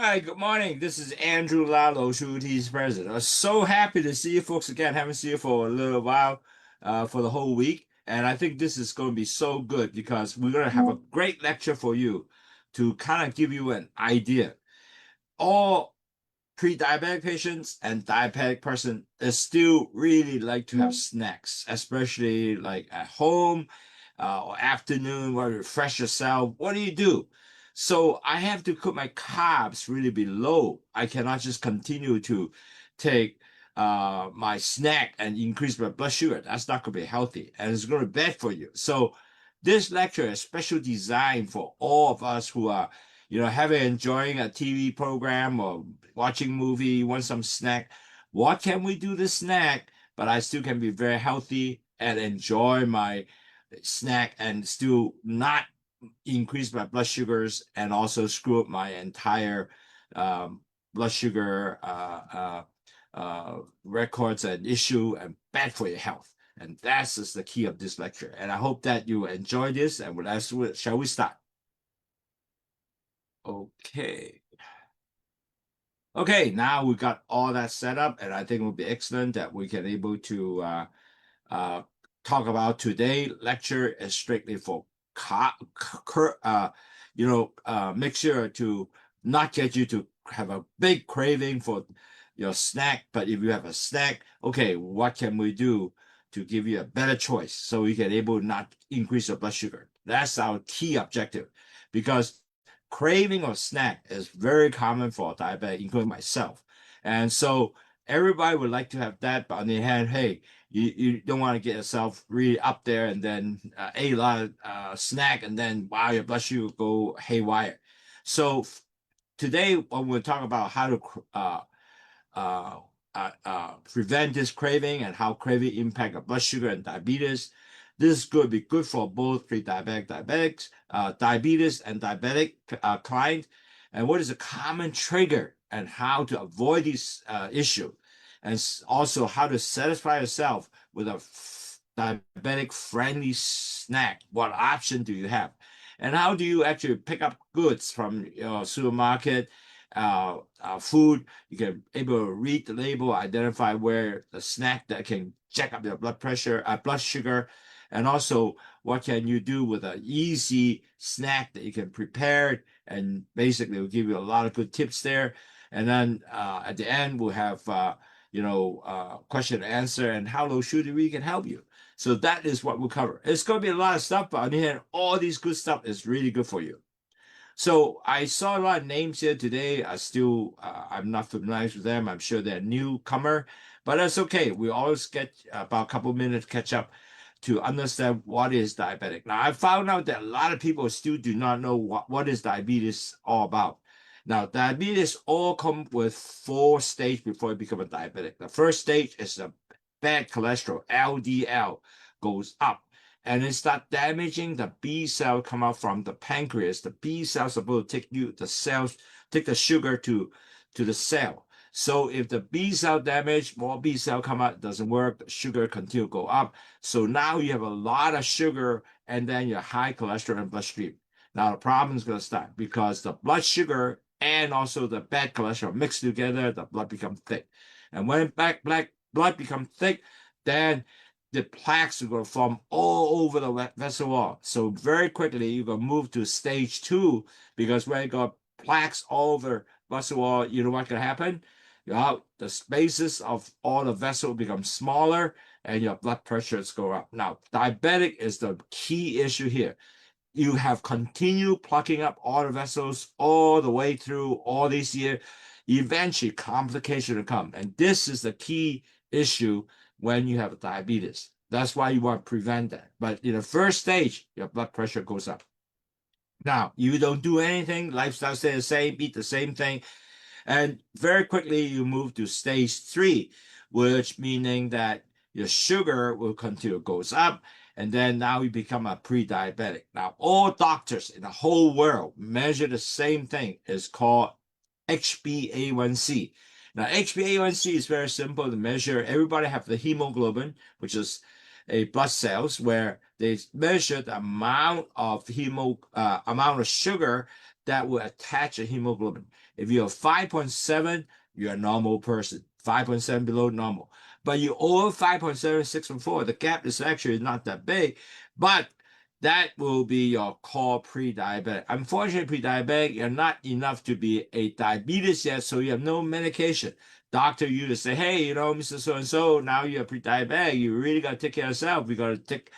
Hi, good morning. This is Andrew Lalo, Shooties president. I'm so happy to see you folks again. Haven't seen you for a little while, for the whole week. And I think this is going to be so good because we're going to have a great lecture for you to kind of give you an idea. All pre-diabetic patients and diabetic person is still really like to have snacks, especially like at home or afternoon where you refresh yourself. What do you do? So I have to put my carbs really below. I cannot just continue to take my snack and increase my blood sugar. That's not going to be healthy and it's going to be bad for you. So this lecture is special designed for all of us who are having enjoying a TV program or watching movie, want some snack. What can we do to snack, but I still can be very healthy and enjoy my snack and still not increase my blood sugars and also screw up my entire blood sugar records and issue and bad for your health. And that's just the key of this lecture. And I hope that you enjoy this. And shall we start? Okay. Okay, now we got all that set up, and I think it will be excellent that we can able to uh, talk about today. Lecture is strictly for make sure to not get you to have a big craving for your snack. But if you have a snack, okay, what can we do to give you a better choice so you can able not increase your blood sugar? That's our key objective, because craving of snack is very common for diabetic, including myself. And so everybody would like to have that, but on the hand, hey, you don't want to get yourself really up there and then eat a lot of snack and then wow, your blood sugar go haywire. So today, when we'll talk about how to uh, prevent this craving and how craving impact blood sugar and diabetes. This is going to be good for both pre-diabetic, diabetics, diabetes, and diabetic client. And what is a common trigger and how to avoid this issue, and also how to satisfy yourself with a diabetic-friendly snack. What option do you have? And how do you actually pick up goods from your supermarket, food? You can able to read the label, identify where the snack that can check up your blood pressure, blood sugar, and also what can you do with an easy snack that you can prepare. And basically, we'll give you a lot of good tips there. And then at the end, we'll have question and answer and how low sugar we can help you. So that is what we'll cover. It's going to be a lot of stuff, but on the hand, all these good stuff is really good for you. So I saw a lot of names here today. I'm not familiar with them. I'm sure they're newcomer, but that's okay. We always get about a couple minutes catch up to understand what is diabetic. Now, I found out that a lot of people still do not know what is diabetes all about. Now, diabetes all come with 4 stages before you become a diabetic. The first stage is the bad cholesterol, LDL, goes up and it start damaging the B cell come out from the pancreas. The B cells are supposed to take the sugar to the cell. So if the B cell damage, more B cell come out, doesn't work, the sugar continue to go up. So now you have a lot of sugar and then your high cholesterol and bloodstream. Now the problem is going to start because the blood sugar and also the bad cholesterol mix together, the blood becomes thick. And when black blood becomes thick, then the plaques are going to form all over the vessel wall. So very quickly, you're going to move to stage 2, because when you got plaques all over vessel wall, you know what's going to happen? The spaces of all the vessel become smaller and your blood pressures go up. Now, diabetic is the key issue here. You have continued plucking up all the vessels all the way through all these years. Eventually, complication will come. And this is the key issue when you have diabetes. That's why you want to prevent that. But in the first stage, your blood pressure goes up. Now, you don't do anything, lifestyle stays the same, eat the same thing, and very quickly you move to stage 3, which meaning that your sugar will continue goes up, and then now you become a pre-diabetic. Now, all doctors in the whole world measure the same thing. It's called HbA1c. Now, HbA1c is very simple to measure. Everybody have the hemoglobin, which is a blood cells, where they measure the amount of sugar that will attach a hemoglobin. If you're 5.7, you're a normal person. 5.7 below normal. But you over 5.7, 6.4, the gap is actually not that big, but that will be your core pre-diabetic. Unfortunately, pre-diabetic, you're not enough to be a diabetes yet, so you have no medication. Doctor you to say, hey, Mr. So-and-so, now you're pre-diabetic. You really got to take care of yourself. We got to take,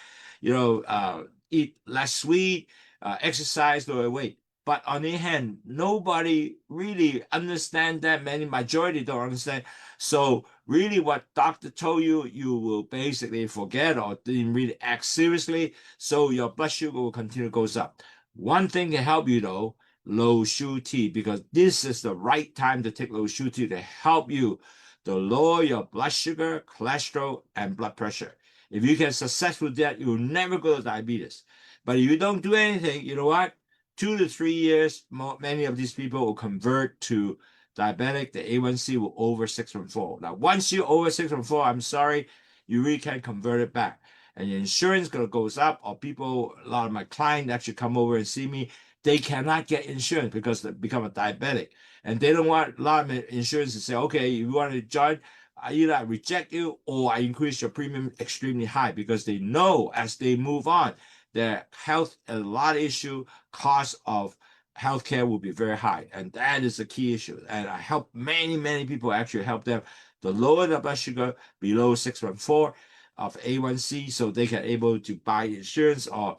eat less sweet, exercise, lower weight. But on the other hand, nobody really understand that. Majority don't understand. So really what doctor told you, you will basically forget or didn't really act seriously. So your blood sugar will continue to goes up. One thing can help you though, low sugar tea, because this is the right time to take low sugar tea to help you to lower your blood sugar, cholesterol, and blood pressure. If you can successfully do that, you'll never go to diabetes. But if you don't do anything, you know what? 2 to 3 years, many of these people will convert to diabetic. The A1C will over 6.4. Now, once you're over 6.4, I'm sorry, you really can't convert it back. And your insurance goes up, or a lot of my clients actually come over and see me. They cannot get insurance because they become a diabetic. And they don't want a lot of insurance to say, okay, if you want to join, either I reject you or I increase your premium extremely high, because they know as they move on, their health, a lot of issue, cost of healthcare will be very high. And that is a key issue. And I help many people actually help them to lower the blood sugar below 6.4 of A1C so they can able to buy insurance or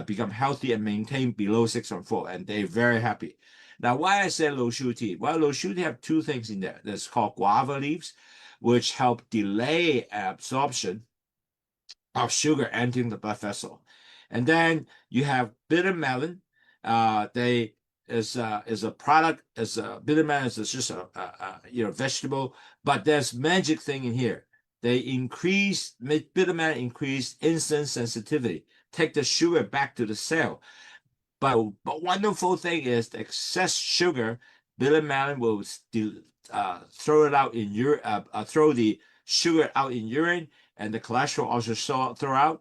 become healthy and maintain below 6.4. And they're very happy. Now, why I say low sugar tea? Well, low sugar tea have two things in there. That's called guava leaves, which help delay absorption of sugar entering the blood vessel. And then you have bitter melon. They is a product, is a bitter melon is just a vegetable, but there's magic thing in here. They bitter melon increase insulin sensitivity, take the sugar back to the cell. But wonderful thing is the excess sugar, bitter melon will throw it out in throw the sugar out in urine, and the cholesterol also throw out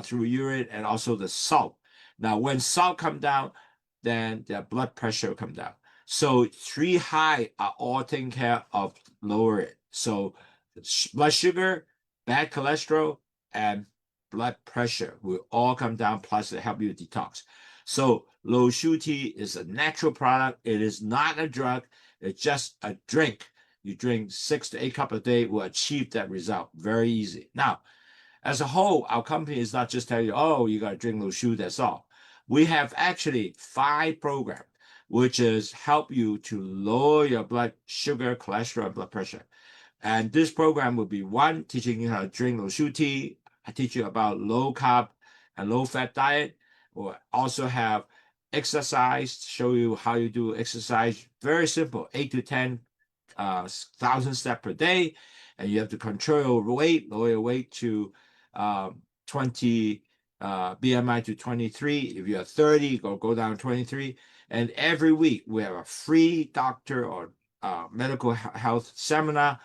through urine, and also the salt. Now, when salt come down, then the blood pressure will come down. So 3 high are all taken care of, lower it. So blood sugar, bad cholesterol, and blood pressure will all come down, plus it help you detox. So low sugar tea is a natural product. It is not a drug. It's just a drink. You drink 6 to 8 cups a day will achieve that result. Very easy. Now, as a whole, our company is not just telling you, oh, you got to drink low sugar, that's all. We have actually 5 programs, which is help you to lower your blood sugar, cholesterol, and blood pressure. And this program will be 1, teaching you how to drink low sugar tea. I teach you about low carb and low fat diet. We'll also have exercise, show you how you do exercise. Very simple, 8 to 10,000 steps per day. And you have to control your weight, lower your weight to 20 BMI to 23. If you're 30, go down 23. And every week we have a free doctor or medical health seminar.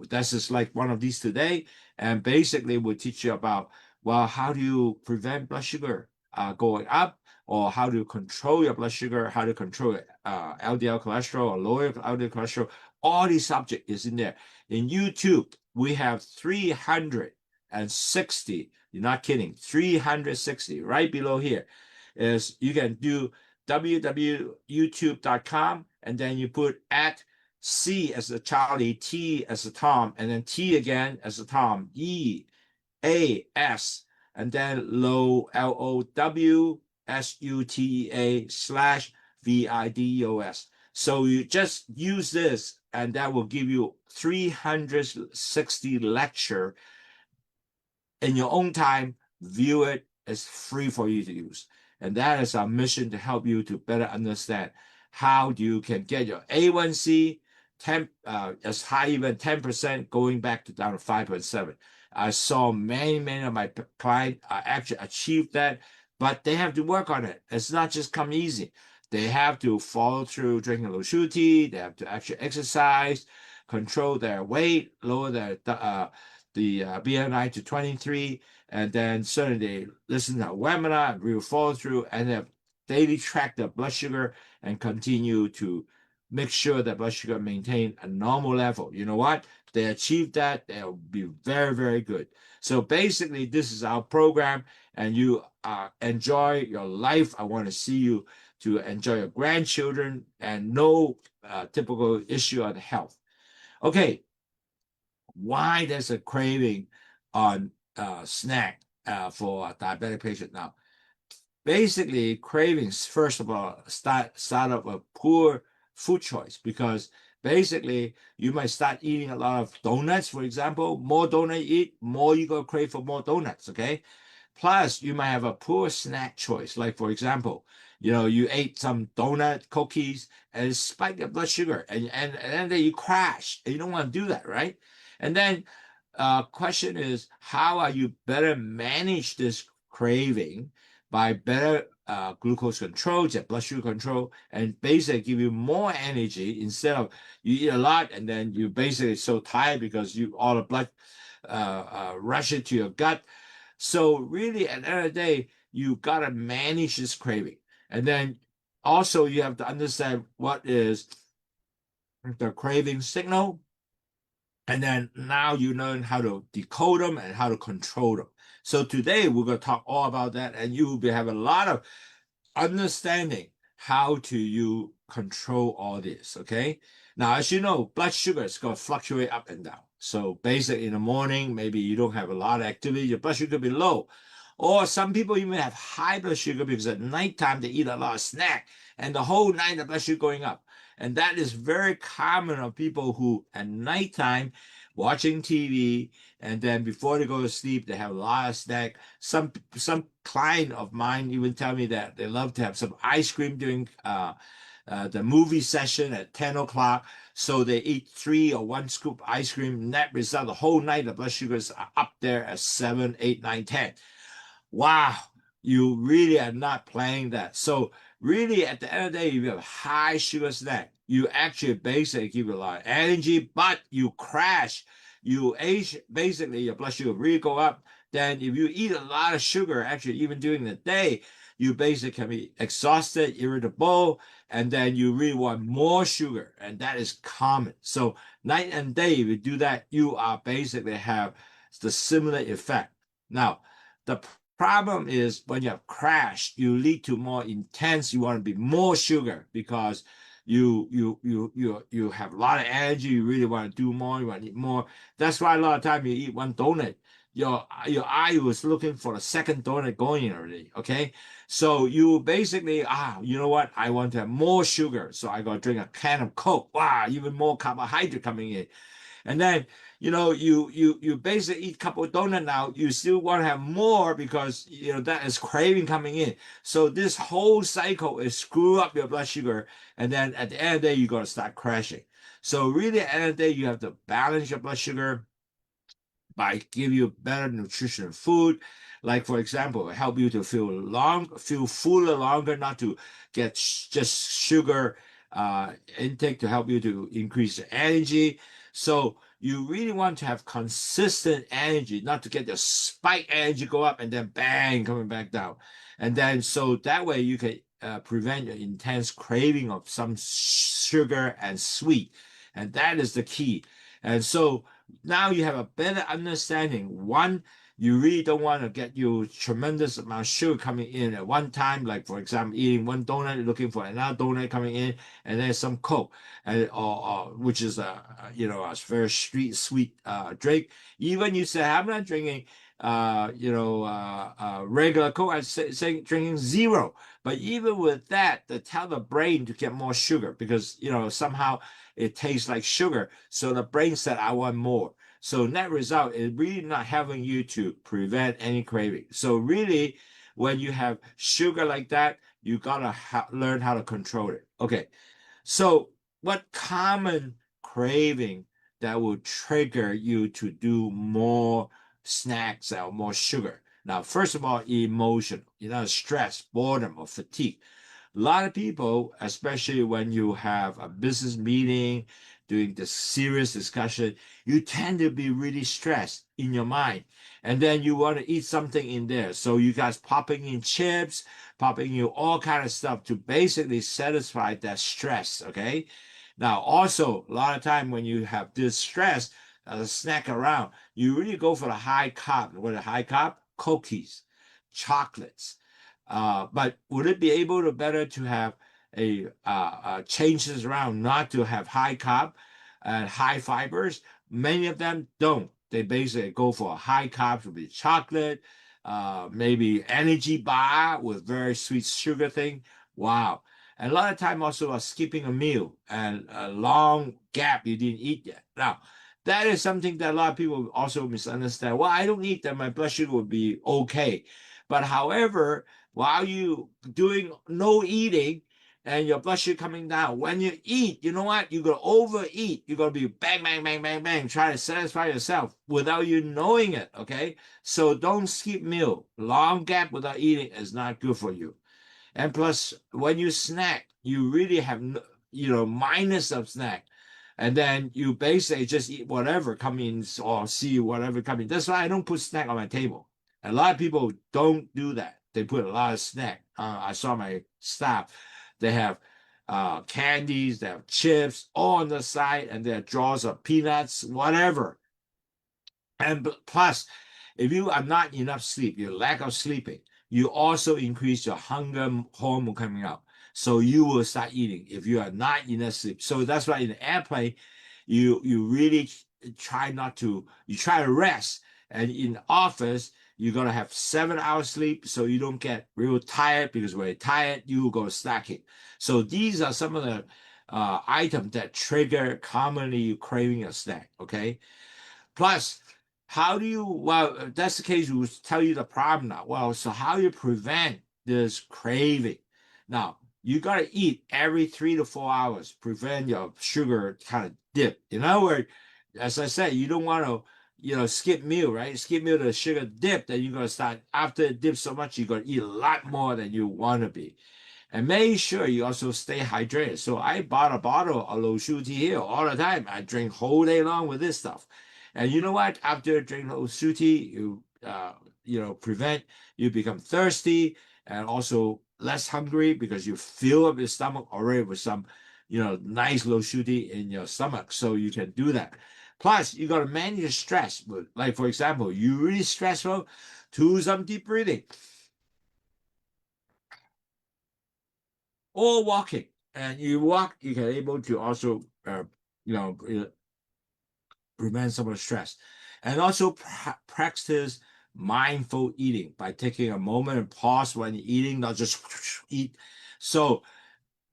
This is like one of these today. And basically we'll teach you about, well, how do you prevent blood sugar going up, or how to control your blood sugar, how to control LDL cholesterol or lower LDL cholesterol. All these subject is in there. In YouTube, we have 360, you're not kidding, 360 right below here. Is you can do www.youtube.com, and then you put at C as a Charlie, T as a Tom, and then T again as a Tom, EAS, and then LOWSUTEA/VIDOS. So you just use this, and that will give you 360 lecture in your own time. View it. It's free for you to use. And that is our mission, to help you to better understand how you can get your A1C 10 as high, even 10%, going back to down to 5.7. I saw many of my clients actually achieve that, but they have to work on it. It's not just come easy. They have to follow through drinking low sugar tea. They have to actually exercise, control their weight, lower their the BMI to 23, and then certainly listen to a webinar and we'll follow through, and then daily track their blood sugar and continue to make sure that blood sugar maintain a normal level. You know what? They achieve that, they'll be very, very good. So basically, this is our program, and you enjoy your life. I want to see you to enjoy your grandchildren and no typical issue of health. Okay, why there's a craving on snack for a diabetic patient now? Basically, cravings, first of all, start up a poor food choice, because basically you might start eating a lot of donuts, for example. More donut you eat, more you go crave for more donuts, okay? Plus, you might have a poor snack choice. Like, for example, you ate some donut, cookies, and it spiked your blood sugar, and then you crash. And you don't want to do that, right? And then question is, how are you better manage this craving by better glucose control, blood sugar control, and basically give you more energy instead of you eat a lot and then you basically so tired because all the blood rush into your gut. So really, at the end of the day, you gotta manage this craving, and then also you have to understand what is the craving signal, and then now you learn how to decode them and how to control them. So today we're going to talk all about that, and you will have a lot of understanding how to you control all this. Okay. Now, as you know, blood sugar is going to fluctuate up and down. So basically in the morning, maybe you don't have a lot of activity, your blood sugar will be low. Or some people even have high blood sugar because at nighttime they eat a lot of snack and the whole night the blood sugar going up. And that is very common of people who at nighttime watching TV, and then before they go to sleep, they have a lot of snack. Some client of mine even tell me that they love to have some ice cream during the movie session at 10 o'clock. So they eat 3 or 1 scoop ice cream. Net result, the whole night the blood sugars are up there at 7, 8, 9, 10. Wow, you really are not planning that. So really, at the end of the day, if you have high sugar snack, you actually basically give you a lot of energy, but you crash. You age, basically your blood sugar really go up. Then if you eat a lot of sugar, actually even during the day, you basically can be exhausted, irritable, and then you really want more sugar, and that is common. So night and day, if you do that, you are basically have the similar effect. Now, the problem is when you have crashed, you lead to more intense. You want to be more sugar because you have a lot of energy. You really want to do more. You want to eat more. That's why a lot of time you eat one donut, your eye was looking for the second donut going in already. Okay, so you basically you know what? I want to have more sugar, so I got to drink a can of Coke. Wow, even more carbohydrate coming in. And then, you basically eat a couple of donuts now, you still want to have more because, that is craving coming in. So this whole cycle is screw up your blood sugar. And then at the end of the day, you're going to start crashing. So really at the end of the day, you have to balance your blood sugar by give you better nutrition food. Like for example, help you to feel fuller longer, not to get just sugar intake to help you to increase the energy. So you really want to have consistent energy, not to get your spike energy go up and then bang coming back down. And then so that way you can prevent your intense craving of some sugar and sweet. And that is the key. And so now you have a better understanding. One, you really don't want to get you tremendous amount of sugar coming in at one time. Like for example, eating one donut, looking for another donut coming in, and then some Coke, and or which is a very sweet drink. Even you say I'm not drinking regular Coke, I say drinking zero. But even with that, they tell the brain to get more sugar because somehow it tastes like sugar. So the brain said, I want more. So net result is really not having you to prevent any craving. So really, when you have sugar like that, you gotta learn how to control it. Okay. So what common craving that will trigger you to do more snacks or more sugar? Now, first of all, emotion, stress, boredom, or fatigue. A lot of people, especially when you have a business meeting, doing the serious discussion, you tend to be really stressed in your mind. And then you want to eat something in there. So you guys popping in chips, popping in all kind of stuff to basically satisfy that stress, okay? Now, also, a lot of time when you have this stress, snack around, you really go for the high carb. What are high carb? Cookies, chocolates. But would it be able to better to have a changes around not to have high carb and high fibers? Many of them don't. They basically go for a high carbs with chocolate, maybe energy bar with very sweet sugar thing. Wow. And a lot of time also skipping a meal and a long gap you didn't eat yet. Now, that is something that a lot of people also misunderstand. Well, I don't eat that, my blood sugar will be okay. But however, while you doing no eating and your blood sugar coming down, when you eat, you know what? You're gonna overeat. You're gonna be bang, bang, bang, bang, bang, try to satisfy yourself without you knowing it. Okay. So don't skip meal. Long gap without eating is not good for you. And plus, when you snack, you really have, minus of snack. And then you basically just eat whatever comes or see whatever coming. That's why I don't put snack on my table. A lot of people don't do that. They put a lot of snack. I saw my staff. They have candies, they have chips all on the side, and there are drawers of peanuts, whatever. And plus, if you are not enough sleep, your lack of sleeping, you also increase your hunger hormone coming out. So you will start eating if you are not enough sleep. So that's why in the airplane, you really try not to, you try to rest. And in the office, you're gonna have 7 hours sleep so you don't get real tired, because when you're tired, you go snacking. So these are some of the items that trigger commonly you craving a snack. Okay. Plus, how do you, well, if that's the case, we will tell you the problem now. Well, so how do you prevent this craving? Now, you got to eat every 3 to 4 hours, prevent your sugar kind of dip. In other words, as I said, you don't want to, skip meal, right? Skip meal to sugar dip, then you're going to start, after it dips so much, you're going to eat a lot more than you want to be. And make sure you also stay hydrated. So I bought a bottle of low sugar tea here all the time. I drink whole day long with this stuff. And you know what? After drinking low sugar tea, prevent you become thirsty and also less hungry because you fill up your stomach already with some, nice low sugar tea in your stomach. So you can do that. Plus, you got to manage your stress. Like, for example, you really stressful, do some deep breathing or walking. And you walk, you can able to also, you know, prevent some of the stress. And also practice mindful eating by taking a moment and pause when you're eating, not just eat. So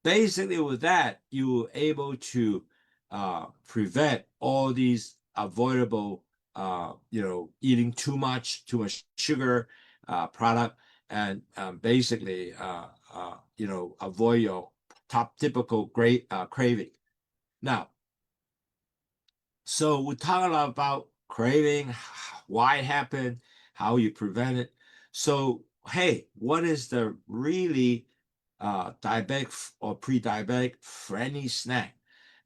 basically with that, you're able to prevent all these avoidable, eating too much sugar product, and basically, avoid your top typical great craving. Now, so we talk a lot about craving, why it happened, how you prevent it. So, hey, what is the really diabetic or pre-diabetic friendly snack?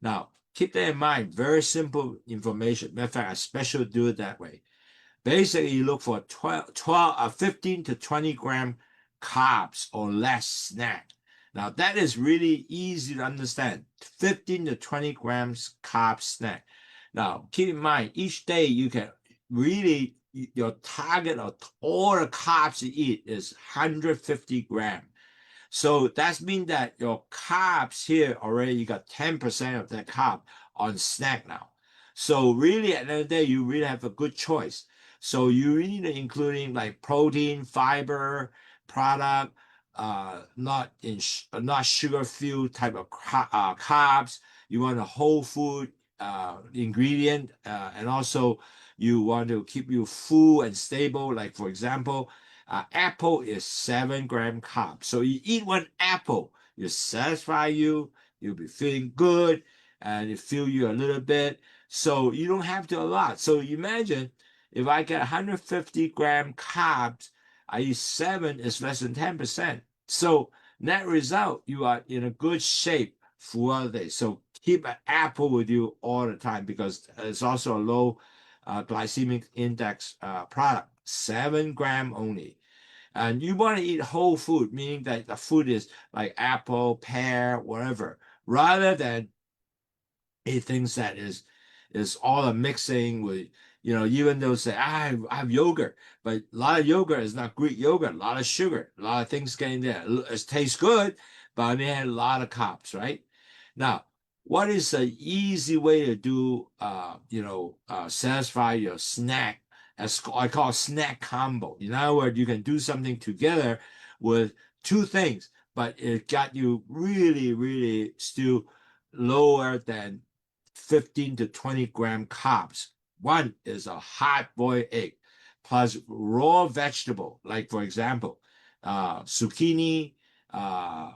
Now, keep that in mind. Very simple information. Matter of fact, I specially do it that way. Basically, you look for 15 to 20 gram carbs or less snack. Now, that is really easy to understand. 15 to 20 grams carb snack. Now, keep in mind, each day you can really, your target of all the carbs you eat is 150 grams. So that means that your carbs here already, you got 10% of that carb on snack now. So really at the end of the day, you really have a good choice. So you really need including like protein, fiber, product, not sugar-filled type of carbs. You want a whole food ingredient, and also you want to keep you full and stable. Like for example, apple is 7 gram carb. So you eat one apple, you satisfy you, you'll be feeling good, and it fill you a little bit. So you don't have to a lot. So imagine if I get 150 gram carbs, I eat 7 is less than 10%. So net result, you are in a good shape throughout the day. So keep an apple with you all the time because it's also a low glycemic index product, 7 gram only. And you want to eat whole food, meaning that the food is like apple, pear, whatever, rather than he thinks that is all a mixing with, even though say I have yogurt, but a lot of yogurt is not Greek yogurt, a lot of sugar, a lot of things getting there. It tastes good, but on the other hand, a lot of carbs, right? Now, what is the easy way to do, satisfy your snack, as I call snack combo? In other words, you can do something together with two things, but it got you really, really still lower than 15 to 20 gram carbs. One is a hard-boiled egg plus raw vegetable, like for example, zucchini, uh,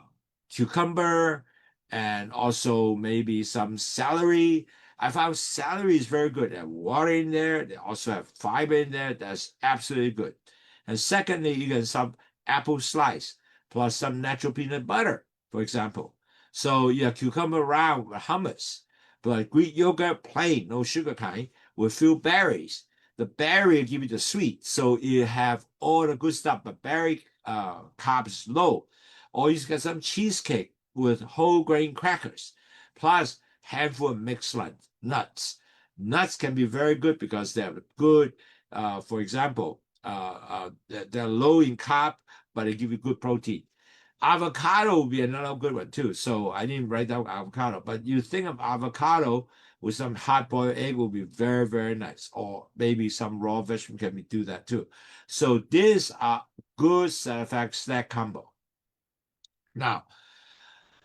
cucumber, and also maybe some celery. I found celery is very good. They have water in there. They also have fiber in there. That's absolutely good. And secondly, you get some apple slice plus some natural peanut butter, for example. So you have cucumber round with hummus, but Greek yogurt plain, no sugar kind, with few berries. The berry give you the sweet, so you have all the good stuff, but berry carbs low. Or you get some cheesecake with whole grain crackers, plus handful of mixed nuts. Nuts can be very good because they have good, for example, they're low in carb, but they give you good protein. Avocado would be another good one too. So I didn't write down avocado, but you think of avocado with some hard-boiled egg will be very, very nice. Or maybe some raw vegetable can do that too. So these are good snack combo. Now,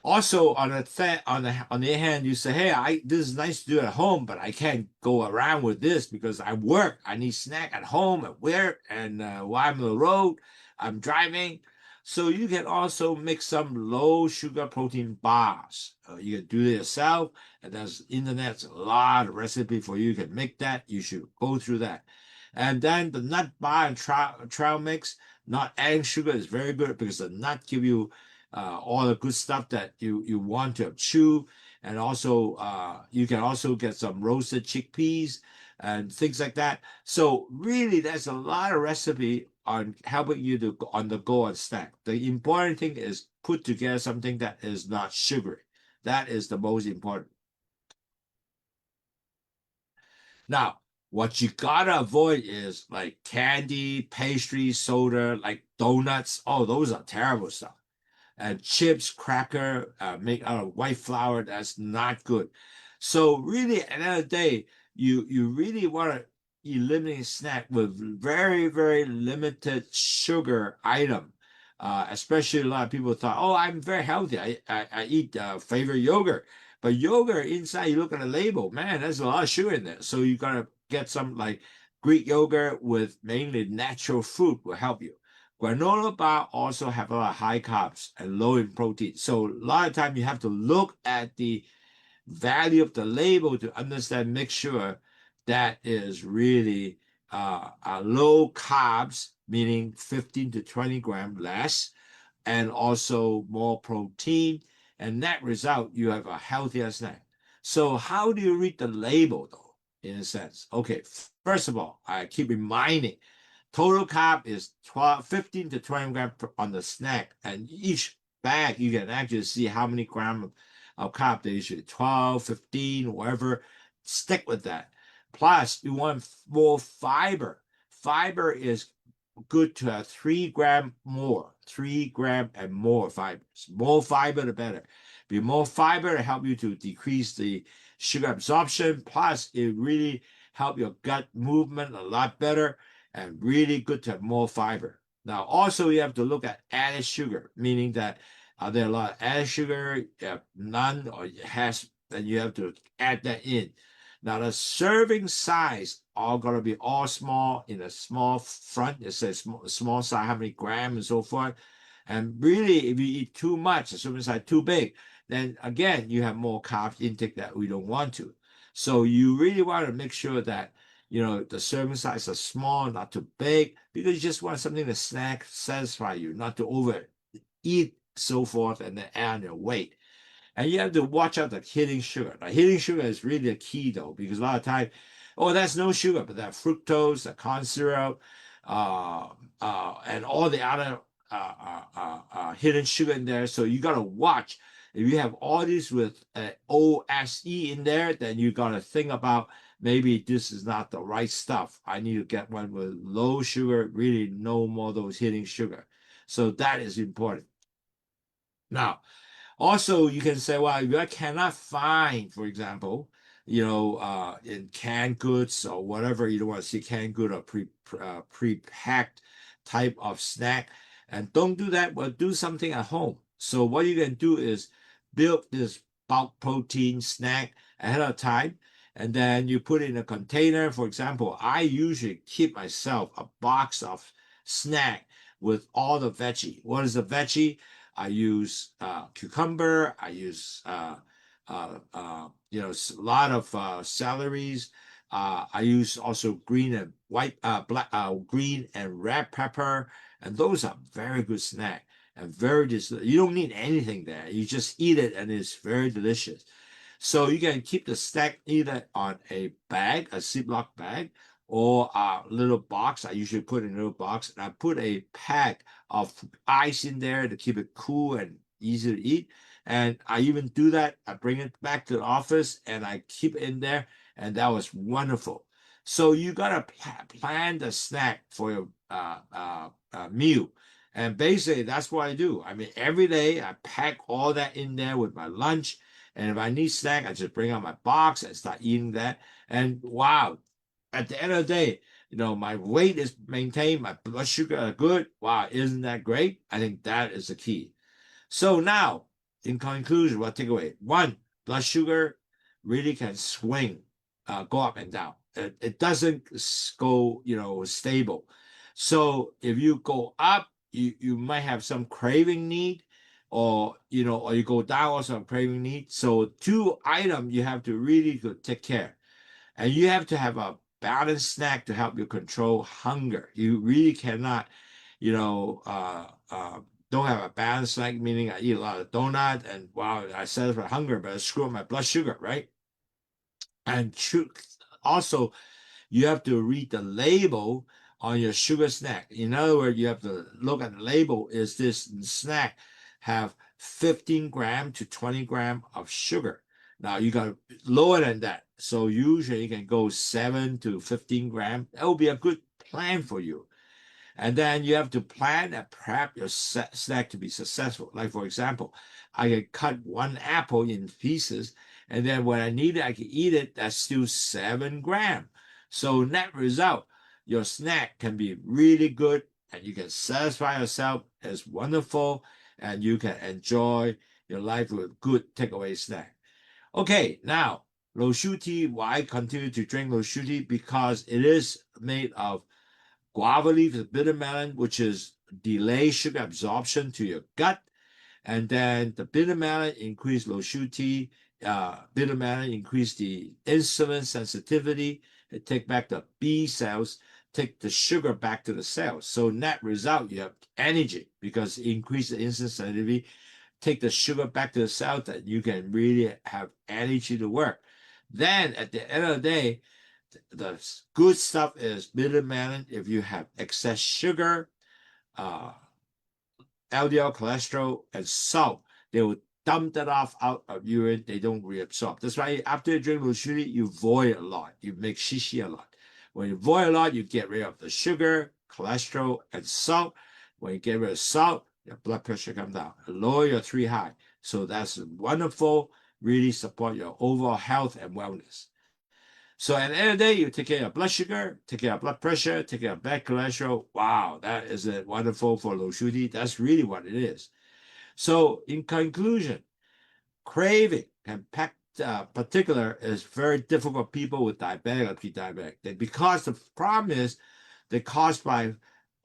also on the other hand, you say, hey, this is nice to do at home, but I can't go around with this because I work. I need snack at home, at work, and while I'm on the road, I'm driving. So you can also make some low sugar protein bars. You can do it yourself, and there's internet's a lot of recipe for you. You can make that. You should go through that. And then the nut bar and trail mix, not adding sugar is very good because the nut give you all the good stuff that you want to chew. And also, you can also get some roasted chickpeas and things like that. So really, there's a lot of recipe on helping you to on the go and snack. The important thing is put together something that is not sugary. That is the most important. Now, what you gotta avoid is like candy, pastry, soda, like donuts. Oh, those are terrible stuff. And chips, cracker, make out of white flour. That's not good. So really, at the end of the day, you really want to eliminate snack with very, very limited sugar item. Especially a lot of people thought, oh, I'm very healthy. I eat favorite yogurt. But yogurt inside, you look at the label, man, there's a lot of sugar in there. So you gotta get some like Greek yogurt with mainly natural fruit will help you. Granola bar also have a lot of high carbs and low in protein. So a lot of time you have to look at the value of the label to understand, make sure that is really low carbs, meaning 15 to 20 grams less, and also more protein. And that result, you have a healthier snack. So how do you read the label though, in a sense? Okay, first of all, I keep reminding, total carb is 15 to 20 grams on the snack, and each bag you can actually see how many grams of carb they usually 12, 15, whatever. Stick with that. Plus, you want more fiber. Fiber is good to have 3 gram more, 3 gram and more fibers. More fiber, the better. Be more fiber to help you to decrease the sugar absorption. Plus, it really help your gut movement a lot better and really good to have more fiber. Now, also you have to look at added sugar, meaning that are there a lot of added sugar, none, or has, then you have to add that in. Now the serving size all gonna be all small in a small front. It says small size, how many grams and so forth. And really, if you eat too much, the serving size too big, then again you have more carb intake that we don't want to. So you really want to make sure that the serving size are small, not too big, because you just want something to snack, satisfy you, not to overeat, so forth, and then add on your weight. And you have to watch out the hidden sugar. Now, hidden sugar is really the key, though, because a lot of times, oh, that's no sugar, but that fructose, the corn syrup, and all the other hidden sugar in there. So you got to watch. If you have all these with OSE in there, then you got to think about maybe this is not the right stuff. I need to get one with low sugar, really no more those hitting sugar. So that is important. Now, also, you can say, well, if I cannot find, for example, in canned goods or whatever, you don't want to see canned good or pre-packed type of snack, and don't do that, but do something at home. So what you can do is build this bulk protein snack ahead of time, and then you put it in a container. For example, I usually keep myself a box of snack with all the veggie. What is the veggie? I use cucumber. I use a lot of celeries. I use also green and white, green and red pepper, and those are very good snack and very delicious. You don't need anything there. You just eat it, and it's very delicious. So you can keep the snack either on a bag, a Ziploc bag, or a little box. I usually put in a little box, and I put a pack of ice in there to keep it cool and easy to eat. And I even do that. I bring it back to the office and I keep it in there, and that was wonderful. So you gotta plan the snack for your meal. And basically, that's what I do. I mean, every day I pack all that in there with my lunch. And if I need snack, I just bring out my box and start eating that. And wow, at the end of the day, my weight is maintained, my blood sugar are good. Wow, isn't that great? I think that is the key. So now, in conclusion, what takeaway? One, blood sugar really can swing, go up and down. It doesn't go, stable. So if you go up, you might have some craving need, or you go down also craving need. So two items you have to really take care. And you have to have a balanced snack to help you control hunger. You really cannot, don't have a balanced snack, meaning I eat a lot of donut and wow, I satisfy hunger, but I screw up my blood sugar, right? And also, you have to read the label on your sugar snack. In other words, you have to look at the label. Is this snack have 15 gram to 20 gram of sugar? Now you got lower than that. So usually you can go 7 to 15 gram. That will be a good plan for you. And then you have to plan and prep your snack to be successful. Like, for example, I can cut one apple in pieces, and then when I need it, I can eat it. That's still 7 gram. So net result, your snack can be really good, and you can satisfy yourself. It's wonderful, and you can enjoy your life with good takeaway snack. Okay, now, low sugar tea. Why continue to drink low sugar tea? Because it is made of guava leaf is bitter melon, which is delay sugar absorption to your gut. And then the bitter melon increase low sugar tea. Bitter melon increase the insulin sensitivity. It take back the B cells, take the sugar back to the cells. So net result, you have energy because it increase the insulin sensitivity, take the sugar back to the cell that you can really have energy to work. Then at the end of the day, the good stuff is bitter melon. If you have excess sugar, LDL cholesterol, and salt, they will dump that off out of urine. They don't reabsorb. That's why after you drink Lushuli, you void a lot. You make shishi a lot. When you void a lot, you get rid of the sugar, cholesterol, and salt. When you get rid of salt, your blood pressure comes down. Lower your 3 high. So that's wonderful. Really support your overall health and wellness. So at the end of the day, you take care of blood sugar, take care of blood pressure, take care of bad cholesterol. Wow, that is wonderful for low sugar. That's really what it is. So in conclusion, craving and particular is very difficult for people with diabetic or pre-diabetic. Because the problem is they're caused by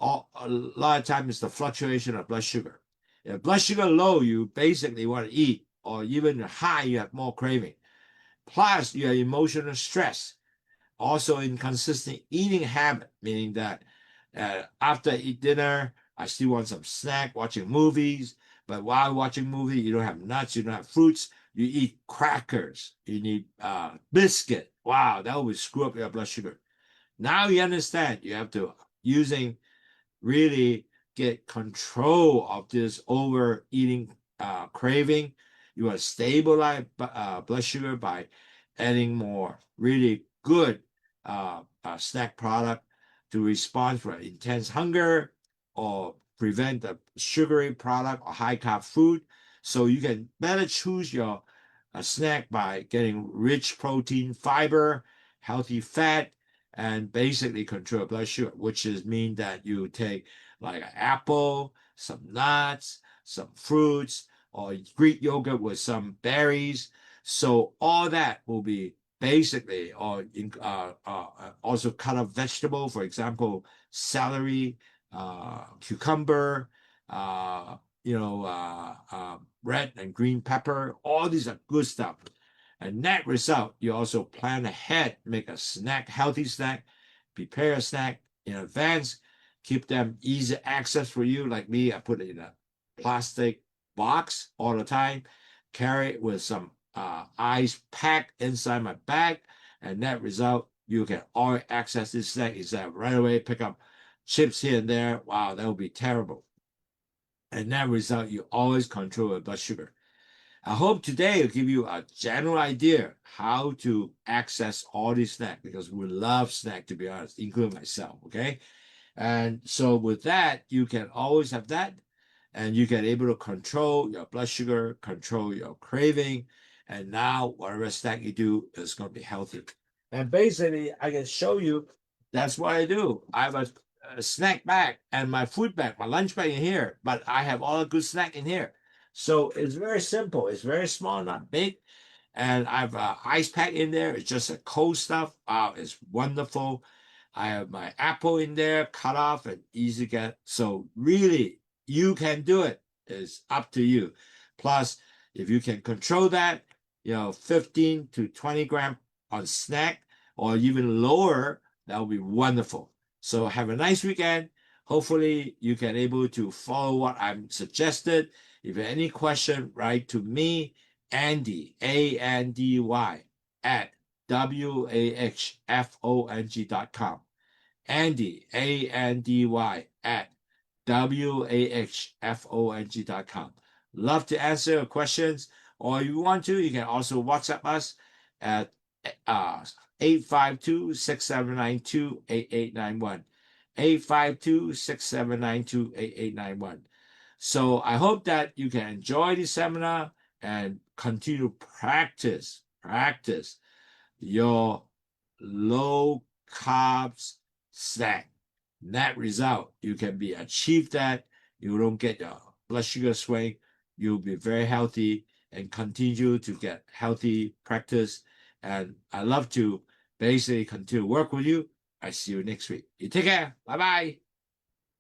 a lot of times the fluctuation of blood sugar. If blood sugar low, you basically want to eat, or even high, you have more craving. Plus, you have emotional stress. Also, inconsistent eating habit, meaning that after I eat dinner, I still want some snack, watching movies. But while watching movie, you don't have nuts, you don't have fruits. You eat crackers. You need biscuit. Wow, that will screw up your blood sugar. Now you understand. You have to really get control of this overeating craving. You want to stabilize blood sugar by adding more really good snack product to respond for intense hunger or prevent the sugary product or high carb food. So you can better choose your snack by getting rich protein, fiber, healthy fat, and basically control blood sugar, which is mean that you take like an apple, some nuts, some fruits, or Greek yogurt with some berries. So all that will be basically, or also cut up vegetable, for example, celery, cucumber, red and green pepper. All these are good stuff. And net result, you also plan ahead, make a snack, healthy snack, prepare a snack in advance, keep them easy access for you. Like me, I put it in a plastic box all the time, carry it with some ice pack inside my bag, and net result, you can always access this snack instead of right away pick up chips here and there. Wow, that would be terrible. And net result, you always control your blood sugar. I hope today will give you a general idea how to access all these snacks, because we love snack, to be honest, including myself, okay? And so with that, you can always have that, and you can able to control your blood sugar, control your craving, and now whatever snack you do is going to be healthy. And basically, I can show you that's what I do. I have a snack bag and my food bag, my lunch bag in here, but I have all the good snack in here. So it's very simple. It's very small, not big. And I have an ice pack in there. It's just a cold stuff. Wow, it's wonderful. I have my apple in there, cut off and easy to get. So really, you can do it. It's up to you. Plus, if you can control that, 15 to 20 gram on snack or even lower, that would be wonderful. So have a nice weekend. Hopefully, you can able to follow what I'm suggested. If you have any question, write to me, Andy, A-N-D-Y, at wahfong.com. Andy, A-N-D-Y, at wahfong.com. Love to answer your questions, or if you want to, you can also WhatsApp us at 852-6792-8891. 852-6792-8891. So I hope that you can enjoy this seminar and continue to practice your low carbs snack. Net result, you can be achieve that. You don't get your blood sugar swing. You'll be very healthy and continue to get healthy practice. And I love to basically continue to work with you. I see you next week. You take care. Bye-bye.